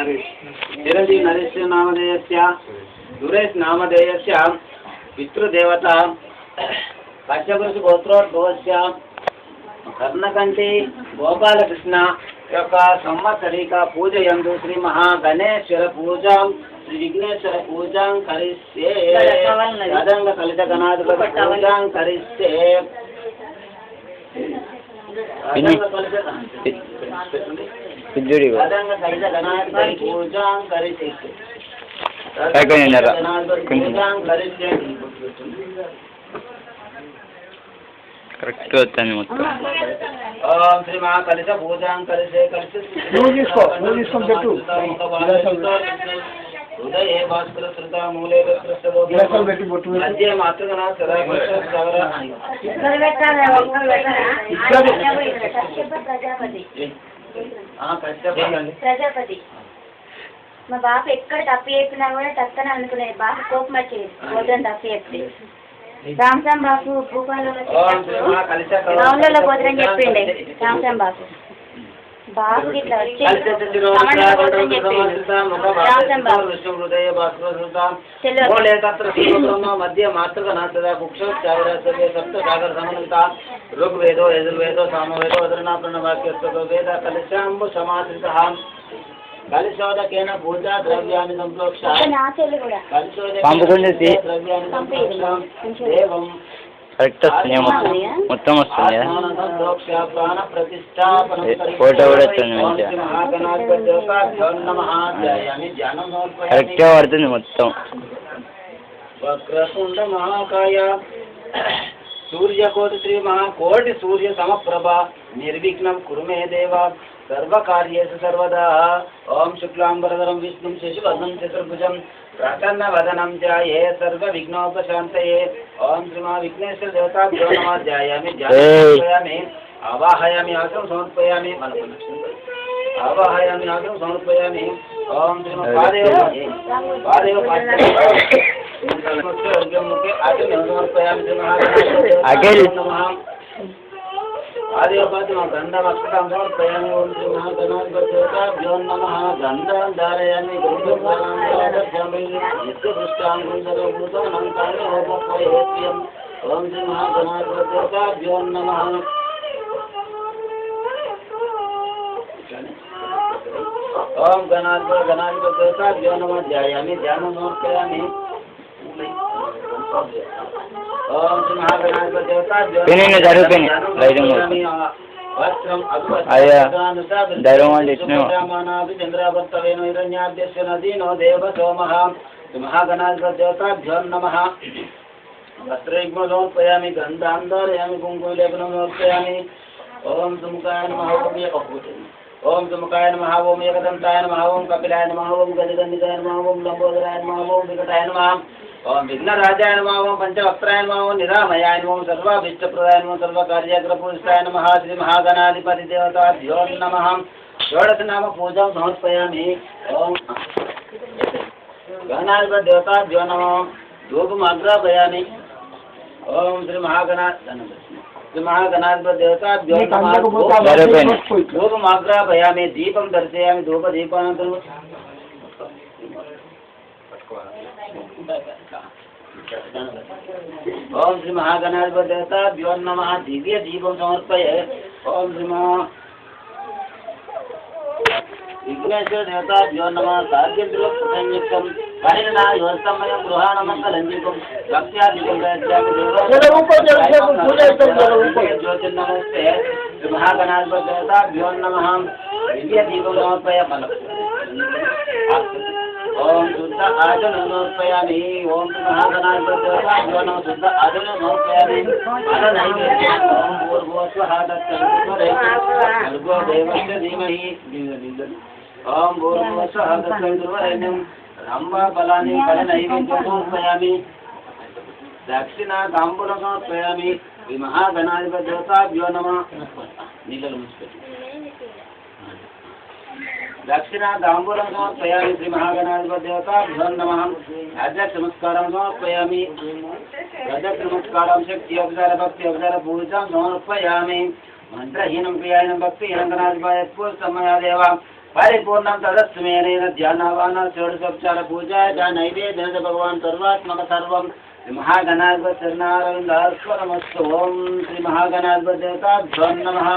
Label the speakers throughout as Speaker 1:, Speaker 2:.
Speaker 1: चिरंजीव नरेश नामधेयस्य सुरेश नामधेयस्य पितृदेवता कश्यपऋषि गोत्रोद्भवस्य कर्णकंठी गोपालकृष्ण యొక్క సంవత్సరిక పూజయందు శ్రీ మహాగణేశ్వర పూజ శ్రీ విఘ్నేశ్వర పూజాం కరిస్తే గదంగ కలిత గణాధిపతి పూజాం కరిస్తే గదంగ కలిత గణాధిపతి పూజాం కరిస్తే పూజాం కరిస్తే
Speaker 2: కరెక్ట్ వచ్చాను మొత్తం.
Speaker 1: ఓం శ్రీ మహాకలిత పూజాం కలిసే హృదయే భాస్కర శ్రుత మూలే మధ్య మాతృగణ సదా
Speaker 3: ప్రజాపతి మా బాబు ఎక్కడ తప్పు చెప్పినా కూడా తప్పని అనుకునేది బాబు కోపం వచ్చేది భోజనం తప్పు చెప్తే రామసాం బాబు భూపాలలో భోజనం చెప్పిండే రామసాం బాబు బాబు ఇట్లా
Speaker 1: మధ్య మాతృగణాథ సప్తసాగర సమన్విత ఋగ్వేదో యజుర్వేదో సామవేదో అదృనాపణ వాక్యస్తో వేద కలశాంబు సమాశ్రిత కలిశోదకేన పూజా ద్రవ్యాన్ని సంప్రోక్ష దేవం
Speaker 2: కరెక్ట్ వస్తుంది మొత్తం వస్తుంది. ఫోటో కూడా వస్తుంది మంచిగా కరెక్ట్గా పడుతుంది మొత్తం.
Speaker 1: వక్రతుండ మహాకాయ సూర్యకోటి శ్రీ మహాకోటి సూర్య సమప్రభ నిర్విఘ్నం కురుమే దేవ సర్వకార్యేషు సర్వదా. ఓం శుక్లాంబరధరం విష్ణుం శశివర్ణం చతుర్భుజం ప్రసన్నవదనం ధ్యాయే సర్వ విఘ్నోపశాంతయే. ఓం శ్రీ విఘ్నేశ్వర దేవతాభ్యో నమః ధ్యాయామి ధ్యాయామి ఆవాహయామి ఆసనం సమర్పయామి ఆవాహయామి ఆసనం సమర్పయామి. ఓం శ్రీ పాదేవ సమర్పయామి ఆదివాసి గంధమక్షం సమర్పయామి. ఓం శ్రీ మహాగణాధిపత్యోభ్యో నమః గంధం ధారయామి నిత్యదృష్టాంగం. ఓం శ్రీ మహాగణాధిపత్యోభ్యో నమః. ఓం గణాధిపత్యోభ్యో నమః ధ్యాయామి ధ్యానం సమర్పయామి. ఓం శ్రీ మహాగణాధిపత్యోభ్యో చంద్రావర్తవేనో హిరణ్యాద్యస్య నదీనో దేవ సోమః. మహాగణాధిపత్యోభ్యో నమః. వస్త్రయుగ్మం సమర్పయామి గంధాం ధారయామి కుంకుమలేపనం సమర్పయామి. ఓం సుముఖాయ నమః. ఓం సుముఖాయ నమః. ఓం ఏకదంతాయ నమః. ఓం కపిలాయ నమః. ఓం గజగన్నికాయ నమః. ఓం లంబోదరాయ నమః. ఓం వికటాయ నమః. ఓం విఘ్నరాజాయ నమః. ఓం పంచవక్త్రాయ నమః. ఓం నిరామయాయ నమః. ఓం సర్వాభీష్టప్రదాయ నమః. సర్వకార్యగ్రపూజితాయ నమః. శ్రీ మహాగణాధిపతి దేవతాభ్యో నమః. షోడశ నామ పూజాం సమర్పయామి. ఓం గణాధిపతి దేవతాభ్యో నమః. ధూపం అగ్రాపయామి. ఓం శ్రీ మహాగణాధిపతి దేవతాభ్యో నమః. ధూపం అగ్రాపయామి. దీపం దర్శయామి. ధూప దీపానంతరం ఓం శ్రీ మహాగణాధిపతి దేవతాభ్యో నమః. దివ్య దీపం సమర్పయ. ఓం శ్రీ విఘ్నేశ్వర దేవతాభ్యో నమః. సాధ్యం పరిణాయోస్తమయం గృహాణమంగళంజికం భక్త్యాదికం జ్యోతిర్నమస్తే. శ్రీ మహాగణాధిపతి దేవతాభ్యో నమః. దివ్య దీపం సమర్పయ. ఓం శుద్ధ ఆచరణ సమర్పయామి. ఓం మహాగణాధిపతి దేవతాభ్యో నమః. శుద్ధ ఆచరణ సమర్పయామి. ఓం భూర్భువస్వః తత్సవితుర్వరేణ్యం దేవస్య ధీమహి. ఓం భూర్భువస్వః తత్సవితుర్వరేణ్యం బ్రహ్మ బలాని ఫలనైవేద్యం సమర్పయామి. దక్షిణ తాంబూలం సమర్పయామి. శ్రీ మహాగణాధిపతి దేవతాభ్యో నమః. నీళ్ళలో ముంచిపెట్టి దక్షిణ తాంబూలం సమర్పయామి. శ్రీ మహాగణాధిపతి దేవతాభ్యో నమః. అధ్యక్ష నమస్కారం సమర్పయామి. అధ్యక్ష నమస్కారం శక్తి అభిచార భక్తి అభిచార పూజాం సమర్పయామి. మంత్రహీనం క్రియాహీనం భక్తిహీనం గణాధిపత్య సమయాదేవ परिपूर्णं तदस्मेन ध्यानवान षोडशोपचार पूजा नैवेद्य भगवान सर्वात्मक सर्वं श्री महागणाधिपति चरणारविंदास्मरमस्तु ओम श्री महागणाधिपति देवताभ्यो नमः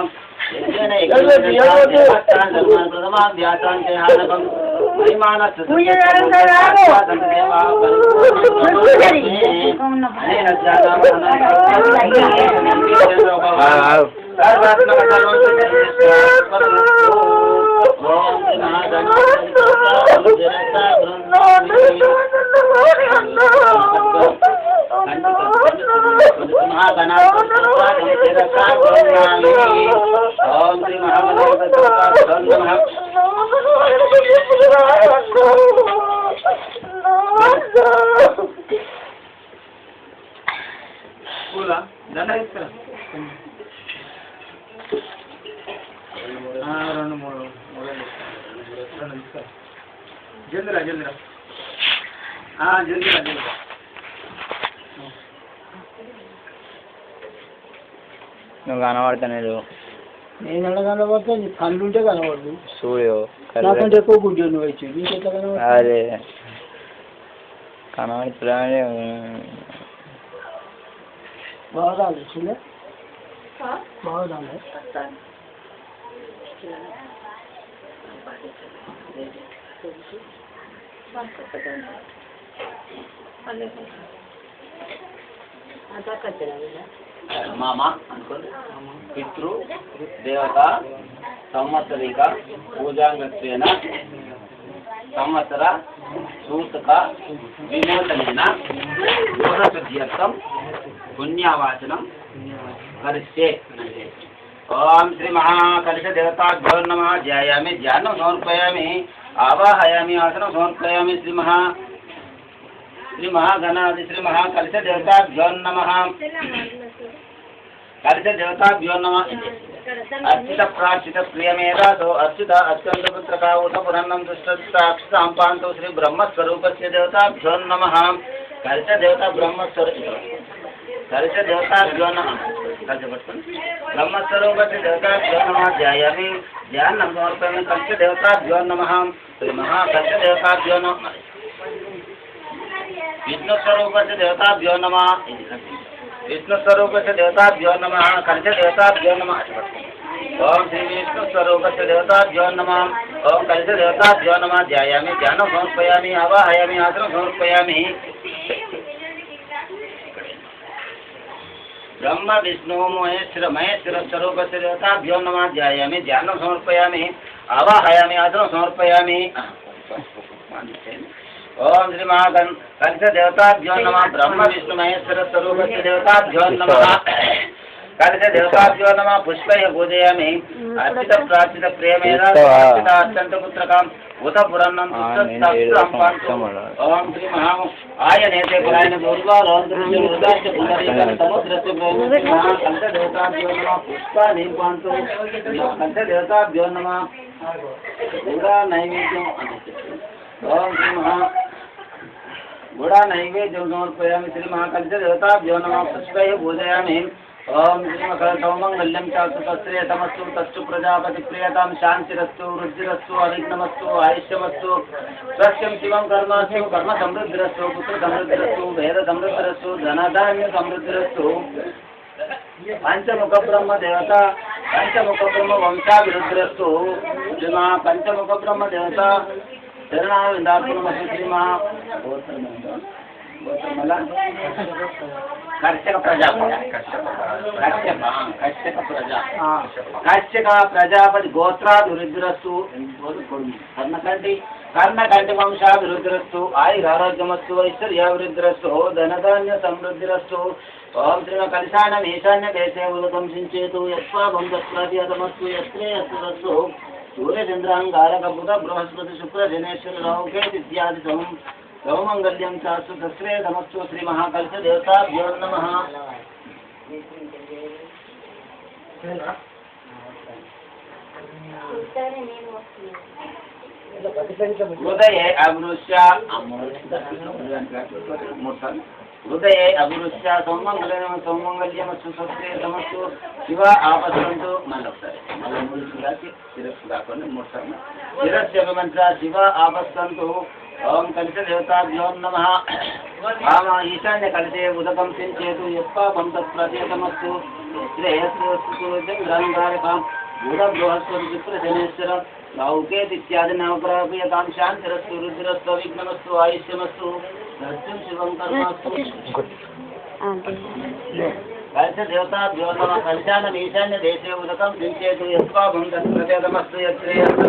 Speaker 1: जल्दी जल्दी हाँ जल्दी जल्दी
Speaker 2: నువ్వు కనబడతాను
Speaker 1: నేను ఎలా కనబడతా నీ కళ్ళు ఉంటే కనబడదు
Speaker 2: సూర్యో
Speaker 1: నాకంటే ఎక్కువ గుడ్డి నువ్వు వచ్చి నీకు ఎట్లా కనబడదు
Speaker 2: అదే కనబడుతున్నా
Speaker 1: బాగా రాలేదు బాగా రాలేదు మామ అనుకోండి పితృ దేవత సంవత్సరిక పూజాంగత్వేన సంవత్సర సూతక విమోచనేన యోగశుద్ధ్యర్థం పుణ్యవాచనం కరిష్యే ओम श्री महाकलश देवताभ्यो नमः ध्यायामि ध्यानं समर्पयामि आवाहयामि आसनं समर्पयामि श्री महागणाधि श्री महाकलश देवताभ्यो नमः कलश देवताभ्यो नमः अर्चित प्रार्चित प्रियमेधासो अर्चित अत्यंत पुत्रका उत पुरन्नं दुष्टसाक्षां पान्तु श्री ब्रह्मस्वरूपस्य देवताभ्यो नमः कलश देवता ब्रह्मस्वरूप कलश देवताभ्यो नमः ब्रह्मस्वरूपस्य देवताभ्यो नमः ध्यायामि ध्यानं समर्पयामि कलश देवताभ्यो नमः श्री महाकलश देवताभ्यो नमः विष्णुस्वरूपस्य देवताभ्यो नमः विष्णुस्वरूपस्य देवताभ्यो नमः कलश देवताभ्यो नमः ओम श्री विष्णुस्वरूपस्य देवताभ्यो नमः ओम कलश देवताभ्यो नमः ध्यायामि ध्यानं समर्पयामि आवाहयामि आसनं समर्पयामि ब्रह्म विष्णु महेश्वर स्वरूपस्य देवताभ्यो नमः ध्यायामि ध्यानं समर्पयामि आवाहयामि आसनं समर्पयामि ओम श्री महाकलश देवताभ्यो नमः ब्रह्म विष्णु महेश्वर स्वरूपस्य देवताभ्यो नमः कलश देवताभ्यो नमः पुष्पैः पूजयामि अर्चित प्रार्चित प्रियमेधा अर्चित अत्यंत पुत्रकाम् उत पुरन्नं दुष्टसाक्षां पान्तु ओम श्री महा आयनेते पुरायण दूर्वारोऽन्तरिक्षं हृदाश्च पुण्डरीकं समुद्रस्य कलश देवताभ्यो नमः पुष्पाणि पान्तु कलश देवताभ्यो नमः गुड़ा नैवेद्यम् ओम श्री महा गुड़ा नैवेद्यं समर्पयामि श्री महाकलश देवताभ्यो नमः पुष्पैः पूजयामि ओम सौमंगल्यं चास्तु तत्श्रेयतमस्तु तस्तु प्रजापति प्रियतां शांतिरस्तु वृद्धिरस्तु अविघ्नमस्तु आयुष्यमस्तु सत्यं शिवं कर्मस्तु कर्म समृद्धिरस्तु पुत्र समृद्धिरस्तु वेद समृद्धिरस्तु धनधान्य समृद्धिरस्तु पंचमुख ब्रह्म देवता पंचमुख ब्रह्म वंशाभिवृद्धिरस्तु श्री महा पंचमुख ब्रह्म देवता शरणारविंदार्पणमस्तु श्री महा मला कर्षक प्रजापति गोत्राभिवृद्धिरस्तु कर्णकंटि वंशाभिवृद्धिरस्तु आयुरारोग्यमस्तु ऐश्वर्याभिवृद्धिरस्तु धनधान्य समृद्धिरस्तु ओम श्री कलशानम ईशान्य देशे उदकं सिंचेतु यत्पावं तत्प्रति अधमस्तु यत्रे यस्तु सूर्यचन्द्राङ्गारक बुध बृहस्पति शुक्र जनेश्वर राहुके इत्यादि सौमंगल्यं चास्तु तत्श्रेयतमस्तु श्री महाकलश देवताभ्यो नमः उदये अमृष्य హృదయే అభివృష్ట్యా సౌమంగళ్యమస్తు స్వస్తి సమస్తు శివ ఆపస్సంతు. మళ్ళీ ఒకసారి మళ్ళీ 3 దాకి శిరస్సు కాకుండా 3 సార్లు శిరస్సు మంత్ర శివ ఆపస్సంతు. ఓం కలిస దేవతాభ్యో నమః. ఈశాన్య కలిసే ఉదకం సించేతు యత్పాపం తత్ప్రతీతమస్తు. శ్రేయస్సుకారకాం బుధ బృహస్పతి శుక్ర శనేశ్వర లౌకేతిత్యాది నవగ్రహప్రియకాం శాంతిరస్తు రుద్రస్తు విఘ్నమస్తు ఆయుష్యమస్తు సత్యం శివం కర్మస్తు. కలిస దేవతాభ్యో నమః. కలిశానం ఈశాన్య దేశే ఉదకం సించేతు యత్పాపం తత్ప్రతీతమస్తు యత్రేయస్సు.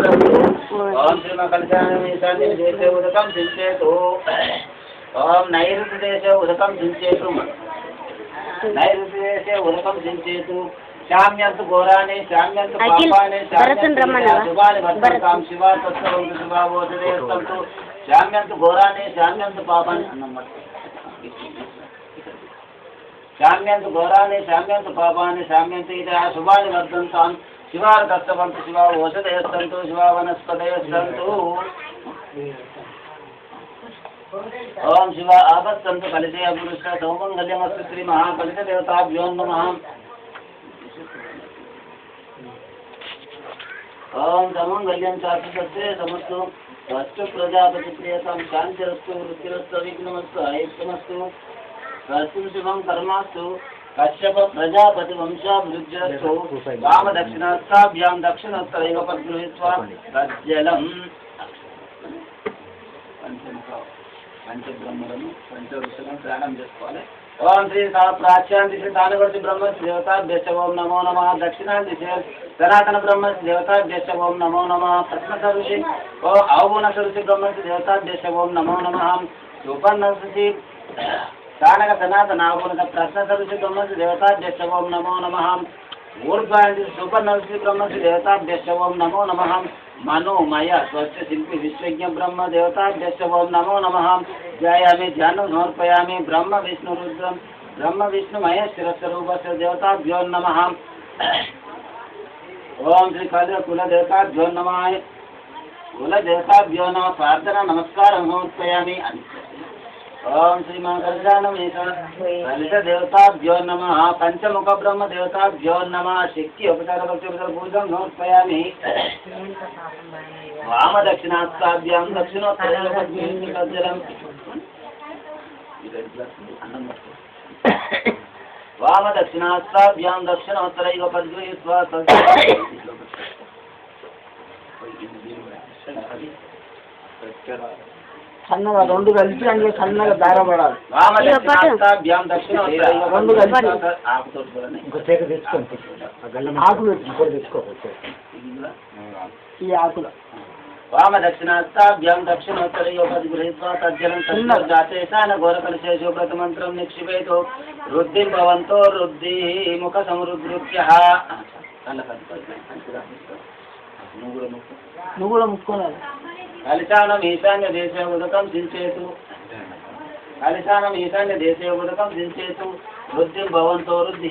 Speaker 1: ఓం శ్రీమ కలిశానం ఈశాన్య దేశే ఉదకం సించేతు. ఓం నైరుతి దేశే ఉదకం సించేతు. నైరుతి దేశే ఉదకం సించేతు. శామ్యంతు ఘోరాన్ని శామ్యంతు పాపాన్ని శుభాని వర్తంతాం శివ తత్సవంతు శుభావోచదేస్తంతు. శామ్యంతు ఘోరాన్ని శామ్యంతు పాపాన్ని శామ్యంతు ఘోరాన్ని శామ్యంతు పాపాన్ని శామ్యంతు ఇతర శుభాని వర్తంతాం శివార్ తత్సవంతు శివావోచదేస్తంతు శివావనస్పతయస్తంతు. ఓం శివ ఆపస్సంతు కలిసే అభివృష్ట సౌమంగళ్యమస్తు. శ్రీ మహాకలిత దేవతాభ్యో నమః. ఓం సమంగళ్యం శాస్త్రే సమస్తు స్వస్టు ప్రజాపతి ప్రియతాం శాంతిరస్తు వృత్తిరస్తు విఘ్నమస్తు ఆయుష్యమస్తు స్వస్తి శుభం కర్మాస్తు. కశ్యప ప్రజాపతి వంశాభివృద్ధిరస్తు. వామ దక్షిణాస్తాభ్యాం దక్షిణోత్తరైవ పద్గృహీత్వా తజ్జలం. పంచబ్రహ్మలను పంచవృషులను స్నానం చేసుకోవాలి. ఓం శ్రీ ప్రాచ్యాం దిశ తానువర్తి బ్రహ్మస్ దేవతాభ్యశ్చ ఓం నమో నమః. దక్షిణాం దిశ సనాతన బ్రహ్మస్ దేవతాభ్యశ్చ ఓం నమో నమః. ప్రశ్న ఋషి ఓ అవగుణ ఋషి బ్రహ్మస్ దేవతాభ్యశ్చ ఓం నమో నమః. సుపర్ణ ఋషి స్థానక సనాతన అవగుణ ప్రశ్న ఋషి బ్రహ్మస్ దేవతాభ్యశ్చ ఓం నమో నమః. ఊర్ధ్వాంతి సుపర్ణ ఋషి బ్రహ్మస్ దేవతాభ్యశ్చ ఓం నమో నమః. మనోమయ స్వచ్ఛ శిల్పి విశ్వజ్ఞ బ్రహ్మ దేవతాభ్యశ్చ ఓం నమో నమః. ధ్యాయామి ధ్యానం సమర్పయామి బ్రహ్మ విష్ణు రుద్రం బ్రహ్మ విష్ణు మహేశ్వరస్వరూపస్య దేవతాభ్యో నమః. ఓం శ్రీ కుల దేవతాభ్యో నమః. కుల దేవతాభ్యో నమః. ప్రార్థన నమస్కారం సమర్పయామి. ఓం శ్రీ కలిత దేవతాభ్యో నమః. పంచముఖ బ్రహ్మ దేవతాభ్యో నమః. శక్తి ఉపచార పూజం సమర్పయామి. వామ దక్షిణాస్తాభ్యాం దక్షిణోత్తరం వామ దక్షిణాస్తాభ్యాం దక్షిణోత్తరైవ పద్గృహీత్వా
Speaker 4: సన్నగా 2 కలిపి అందులో సన్నగా దారపడాలి.
Speaker 1: వామ దక్షిణాస్తాభ్యాం దక్షిణోత్తరైవ
Speaker 4: 2 కలిపి
Speaker 2: ఇంకొక తెచ్చుకోండి.
Speaker 4: ఆకులు తెచ్చుకోవచ్చు. ఈ ఆకులు
Speaker 1: వామ దక్షిణాస్తాభ్యాం దక్షిణోత్తరైవ పద్గృహీత్వా తజ్జలం తజ్జాతేశాన ఘోరకలశేషు ప్రతిమంత్రం నిక్షిపేతు. వృద్ధిం భవంతో వృద్ధి ముఖ సమృద్ధృత్యః.
Speaker 4: నువ్వు కూడా ముక్కోవాలి.
Speaker 1: కలిశానం ఈశాన్య దేశే ఉదకం సించేతు. కలిశానం ఈశాన్య దేశే ఉదకం సించేతు. వృద్ధిం భవంతో వృద్ధి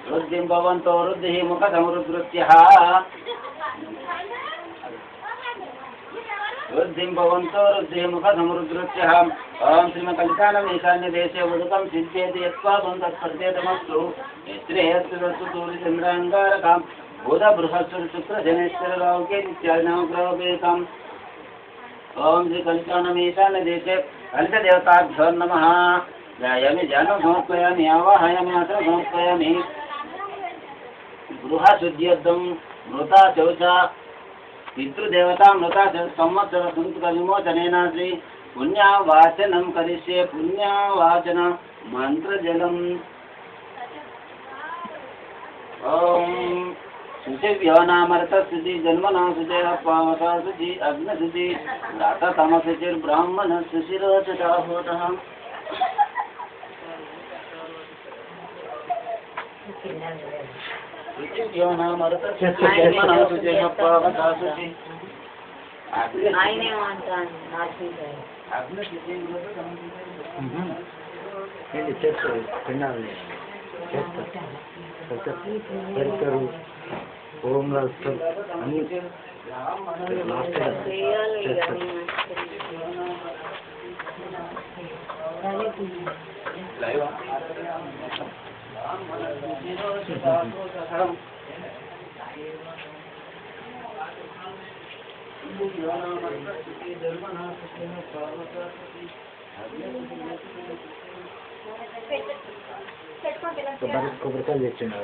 Speaker 1: వృద్ధిం భవంతో వృద్ధి ముఖ సమృద్ధృత్యః. వృద్ధిం భవంతో వృద్ధి ముఖ సమృద్ధృత్యః. ఓం శ్రీమ కలిశానం ఈశాన్య దేశే ఉదకం సించేతి యత్పాపం తత్ప్రతీతమస్తు. యత్రేయస్సు సూర్యచంద్రాంగారకాం బుధ బృహస్పతి శుక్ర శనేశ్వర లౌకే ఇత్యాది నవగ్రహోపేతాం. ఓం శ్రీ కలిశానం ఈశాన్య దేశే కలిత దేవతాభ్యో నమః. ధ్యాయామి ధ్యానం సమర్పయామి ఆవాహయామి ఆసనం సమర్పయామి. గృహ శుద్ధ్యర్థం మృత శౌచ పితృదేవతా మృత సంవత్సర సంస్కృత విమోచనేన శ్రీ పుణ్యవాచనం కరిష్యే. పుణ్యవాచన మంత్రజలం. ఓం శుచిభ్యో నామరత శుచి జన్మనా శుచయ పావత శుచి అగ్న శుచి రాత తమ శుచిర్బ్రాహ్మణ శుచిరోచతాహోతః. శుచిభ్యో నామరత శుచి జన్మనా శుచయ పావత శుచి అగ్న శుచి
Speaker 2: చేస్తారు తినాలి చేస్తారు ఓం రాస్తారు అన్ని చేస్తారు. కొబ్బరికాయలు తెచ్చిండు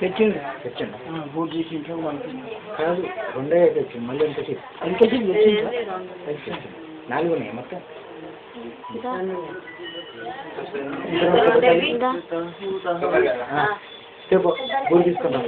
Speaker 4: తెచ్చిండు
Speaker 2: తెచ్చిండు
Speaker 4: బూట్ చేసి ఇంట్లో పంపించింది
Speaker 2: కాదు రెండే తెచ్చిండు మళ్ళీ ఎంత చెప్పు
Speaker 4: ఇంకా తెచ్చిందా
Speaker 2: తెచ్చిండు 4 ఉన్నాయి మొత్తం చెప్పు ఊరు తీసుకుంటాం